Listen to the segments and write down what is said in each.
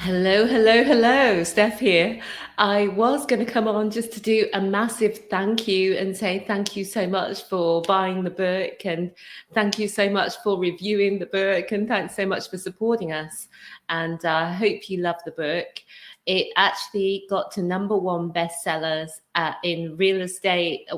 Hello, hello, hello. Steph here. I was going to come on just to do a massive thank you and say thank you so much for buying the book and thank you so much for reviewing the book and thanks so much for supporting us. And I hope you love the book. It actually got to #1 bestsellers in real estate.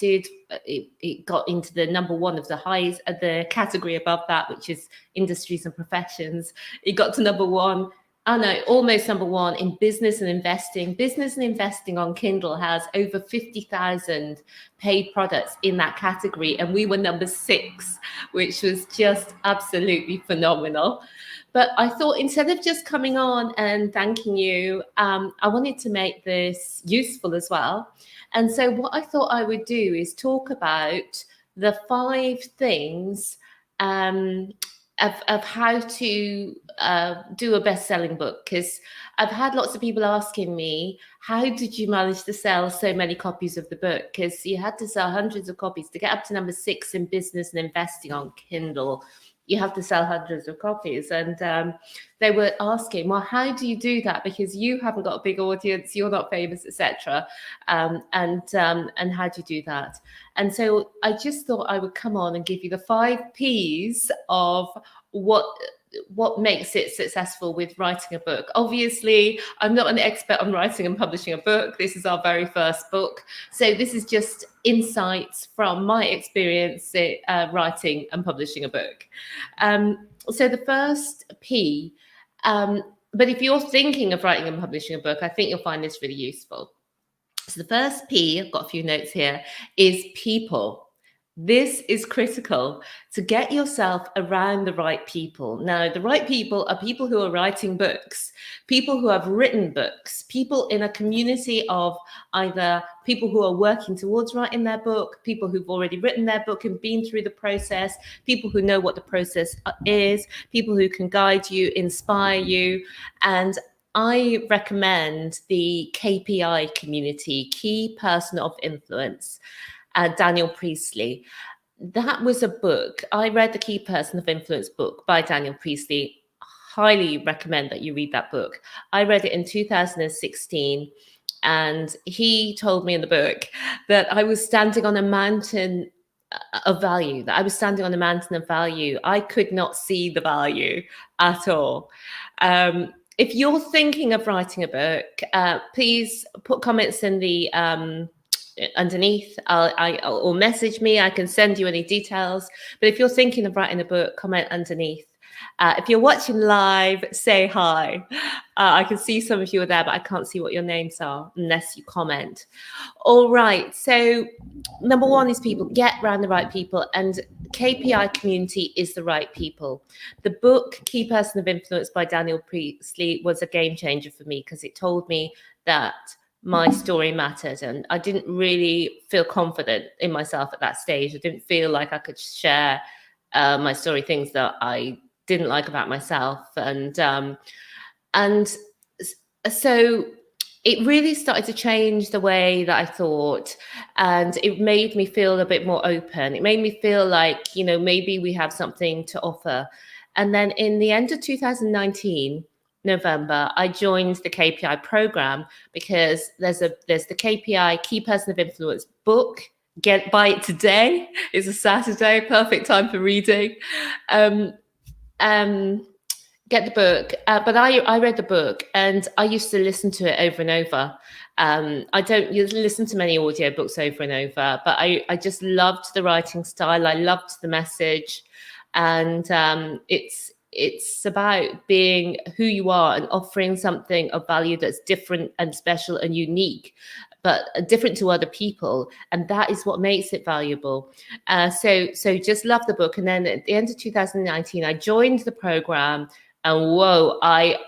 It got into the #1 of the highest, the category above that, which is industries and professions. It got to #1. Oh no, almost #1 in business and investing. Business and investing on Kindle has over 50,000 paid products in that category, and we were #6, which was just absolutely phenomenal. But I thought instead of just coming on and thanking you, I wanted to make this useful as well. And so what I thought I would do is talk about the 5 things of how to do a best-selling book, because I've had lots of people asking me, how did you manage to sell so many copies of the book? Because you had to sell hundreds of copies to get up to #6 in business and investing on Kindle. You have to sell hundreds of copies. And they were asking, well, how do you do that? Because you haven't got a big audience, you're not famous, etc. And how do you do that? And so I just thought I would come on and give you the 5 P's of what makes it successful with writing a book. Obviously, I'm not an expert on writing and publishing a book. This is our very first book. So this is just insights from my experience writing and publishing a book. So the first P, but if you're thinking of writing and publishing a book, I think you'll find this really useful. So the first P, I've got a few notes here, is people. This is critical to get yourself around the right people. Now, the right people are people who are writing books, people who have written books, people in a community of either people who are working towards writing their book, people who've already written their book and been through the process, people who know what the process is, people who can guide you, inspire you. And I recommend the KPI community, Key Person of Influence. Daniel Priestley. That was a book. I read the Key Person of Influence book by Daniel Priestley. Highly recommend that you read that book. I read it in 2016, and he told me in the book that I was standing on a mountain of value, that I was standing on a mountain of value. I could not see the value at all. If you're thinking of writing a book, please put comments in the underneath, or message me. I can send you any details. But if you're thinking of writing a book, comment underneath. If you're watching live, say hi. I can see some of you are there, but I can't see what your names are unless you comment. All right. So #1 is people. Get around the right people, and KPI community is the right people. The book Key Person of Influence by Daniel Priestley was a game changer for me because it told me that my story mattered, and I didn't really feel confident in myself at that stage. I didn't feel like I could share my story, things that I didn't like about myself, and so it really started to change the way that I thought, and it made me feel a bit more open. It made me feel like, maybe we have something to offer. And then in the end of 2019, November, I joined the KPI program because there's the KPI Key Person of Influence book. Buy it today. It's a Saturday, perfect time for reading. Get the book. But I read the book, and I used to listen to it over and over. I don't listen to many audiobooks over and over, but I just loved the writing style. I loved the message, and it's about being who you are and offering something of value that's different and special and unique, but different to other people. And that is what makes it valuable. So just love the book. And then at the end of 2019, I joined the program, and whoa, I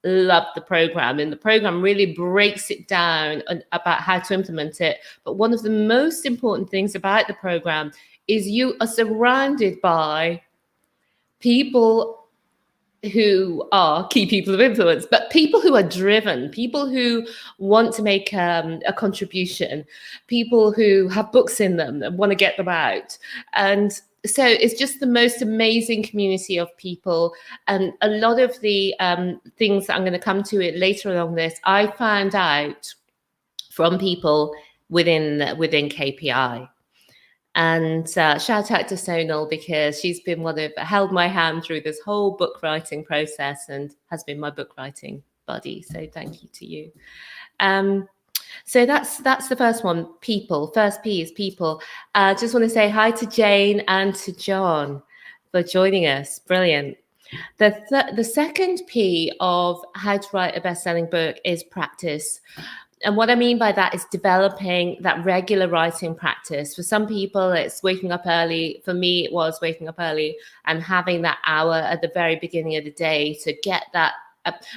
loved the program. And the program really breaks it down about how to implement it. But one of the most important things about the program is you are surrounded by people who are key people of influence, but people who are driven, people who want to make a contribution, people who have books in them and want to get them out. And so it's just the most amazing community of people, and a lot of the things that I'm going to come to it later along this, I found out from people within KPI. And shout out to Sonal, because she's been held my hand through this whole book writing process and has been my book writing buddy. So thank you to you. So that's the first one, people. First P is people. Just want to say hi to Jane and to John for joining us. Brilliant. The second P of how to write a best-selling book is practice. And what I mean by that is developing that regular writing practice. For some people, it's waking up early. For me, it was waking up early and having that hour at the very beginning of the day to get that.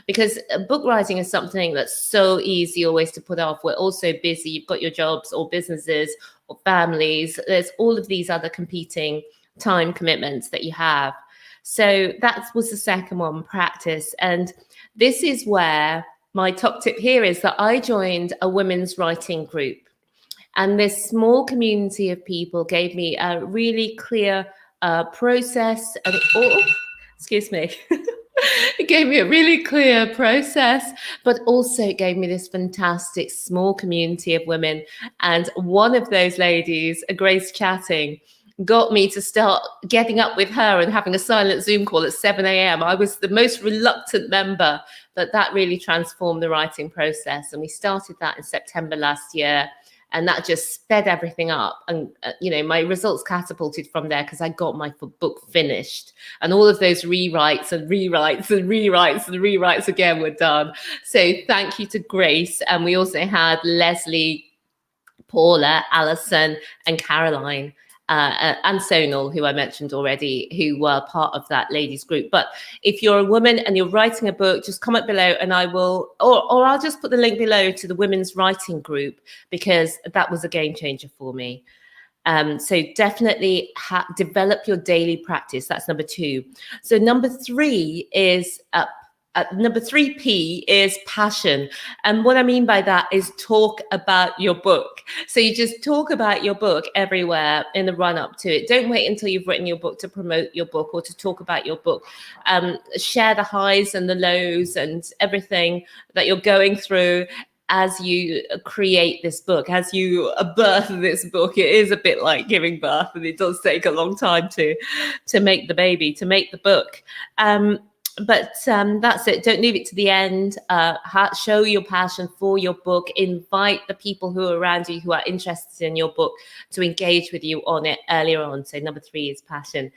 Because book writing is something that's so easy always to put off. We're all so busy. You've got your jobs or businesses or families. There's all of these other competing time commitments that you have. So that was the second one, practice. And this is where my top tip here is that I joined a women's writing group. And this small community of people gave me a really clear process. And excuse me. It gave me a really clear process, but also it gave me this fantastic small community of women. And one of those ladies, Grace Chatting, got me to start getting up with her and having a silent Zoom call at 7 a.m. I was the most reluctant member, but that really transformed the writing process. And we started that in September last year. And that just sped everything up. And, my results catapulted from there because I got my book finished. And all of those rewrites again were done. So thank you to Grace. And we also had Leslie, Paula, Alison, and Caroline. And Sonal, who I mentioned already, who were part of that ladies group. But if you're a woman and you're writing a book, just comment below and I will, or I'll just put the link below to the women's writing group, because that was a game changer for me. So definitely develop your daily practice. That's number 2. So number 3 is number 3P is passion. And what I mean by that is talk about your book. So you just talk about your book everywhere in the run up to it. Don't wait until you've written your book to promote your book or to talk about your book. Share the highs and the lows and everything that you're going through as you create this book, as you birth this book. It is a bit like giving birth, and it does take a long time to make the baby, to make the book. But that's it. Don't leave it to the end. Show your passion for your book. Invite the people who are around you who are interested in your book to engage with you on it earlier on. So number 3 is passion.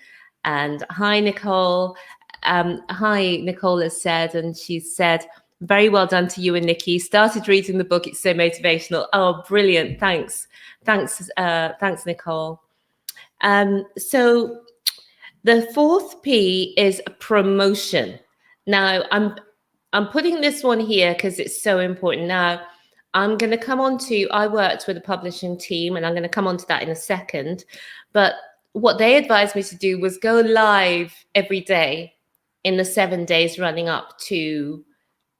And hi, Nicole. Nicole has said, and she said, very well done to you and Nikki. Started reading the book. It's so motivational. Oh, brilliant. Thanks, Nicole. So the 4th P is promotion. Now, I'm putting this one here because it's so important. Now, I'm going to come on to, I worked with a publishing team, and I'm going to come on to that in a second. But what they advised me to do was go live every day in the 7 days running up to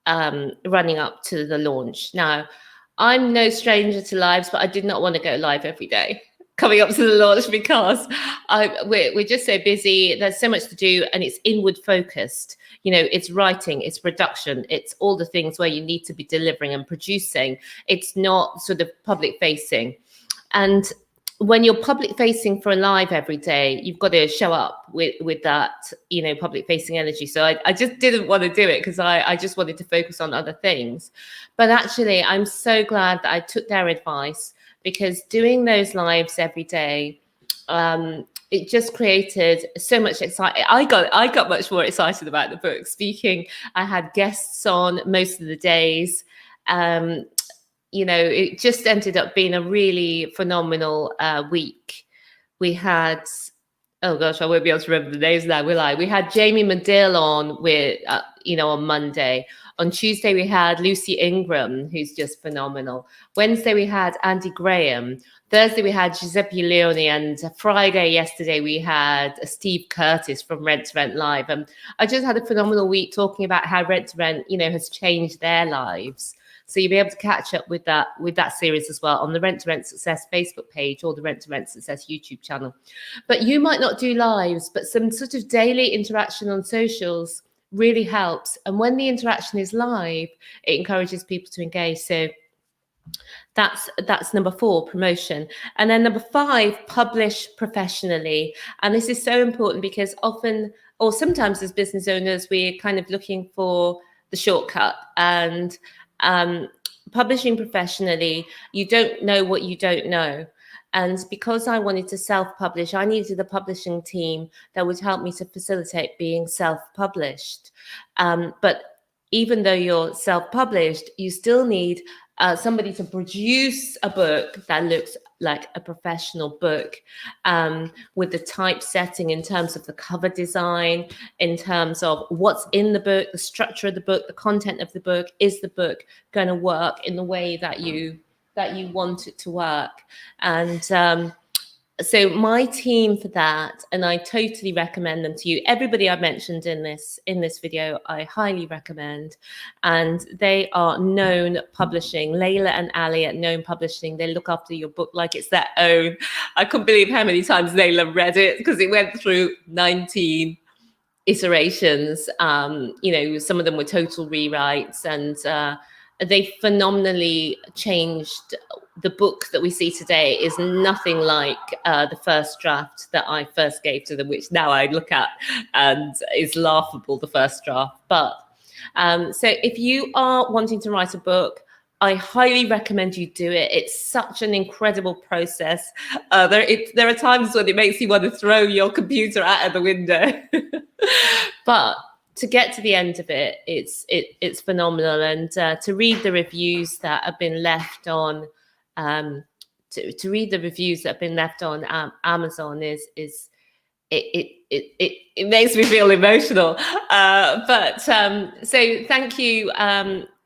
the launch. Now, I'm no stranger to lives, but I did not want to go live every day coming up to the launch because we're just so busy. There's so much to do, and it's inward focused. It's writing, it's production, it's all the things where you need to be delivering and producing. It's not sort of public facing. And when you're public facing for a live every day, you've got to show up with that, public facing energy. So I just didn't want to do it because I just wanted to focus on other things. But actually, I'm so glad that I took their advice, because doing those lives every day, it just created so much excitement. I got much more excited about the book. Speaking, I had guests on most of the days. It just ended up being a really phenomenal week. We had, oh gosh, I won't be able to remember the names now, will I? We had Jamie Medill on on Monday. On Tuesday, we had Lucy Ingram, who's just phenomenal. Wednesday, we had Andy Graham. Thursday, we had Giuseppe Leone. And Friday, yesterday, we had Steve Curtis from Rent to Rent Live. And I just had a phenomenal week talking about how Rent to Rent, has changed their lives. So you'll be able to catch up with that series as well on the Rent to Rent Success Facebook page or the Rent to Rent Success YouTube channel. But you might not do lives, but some sort of daily interaction on socials really helps. And when the interaction is live, it encourages people to engage. So that's number 4, promotion. And then number 5, publish professionally. And this is so important because often, or sometimes as business owners, we're kind of looking for the shortcut. And publishing professionally, you don't know what you don't know. And because I wanted to self-publish, I needed a publishing team that would help me to facilitate being self-published. But even though you're self-published, you still need somebody to produce a book that looks like a professional book, with the typesetting in terms of the cover design, in terms of what's in the book, the structure of the book, the content of the book. Is the book going to work in the way that you want it to work? And so my team for that, and I totally recommend them to you. Everybody I mentioned in this video, I highly recommend. And they are Known Publishing. Layla and Ali at Known Publishing. They look after your book like it's their own. I couldn't believe how many times Layla read it because it went through 19 iterations. Some of them were total rewrites, and they phenomenally changed. The book that we see today is nothing like the first draft that I first gave to them, which now I look at and is laughable, the first draft. But so if you are wanting to write a book, I highly recommend you do it. It's such an incredible process. There are times when it makes you want to throw your computer out of the window. But to get to the end of it, it's phenomenal. And to read the reviews that have been left on to read the reviews that have been left on Amazon is it makes me feel emotional. So thank you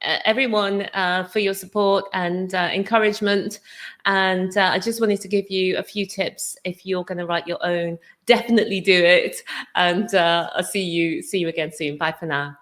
everyone for your support and encouragement. And I just wanted to give you a few tips. If you're going to write your own, definitely do it. And I'll see you again soon. Bye for now.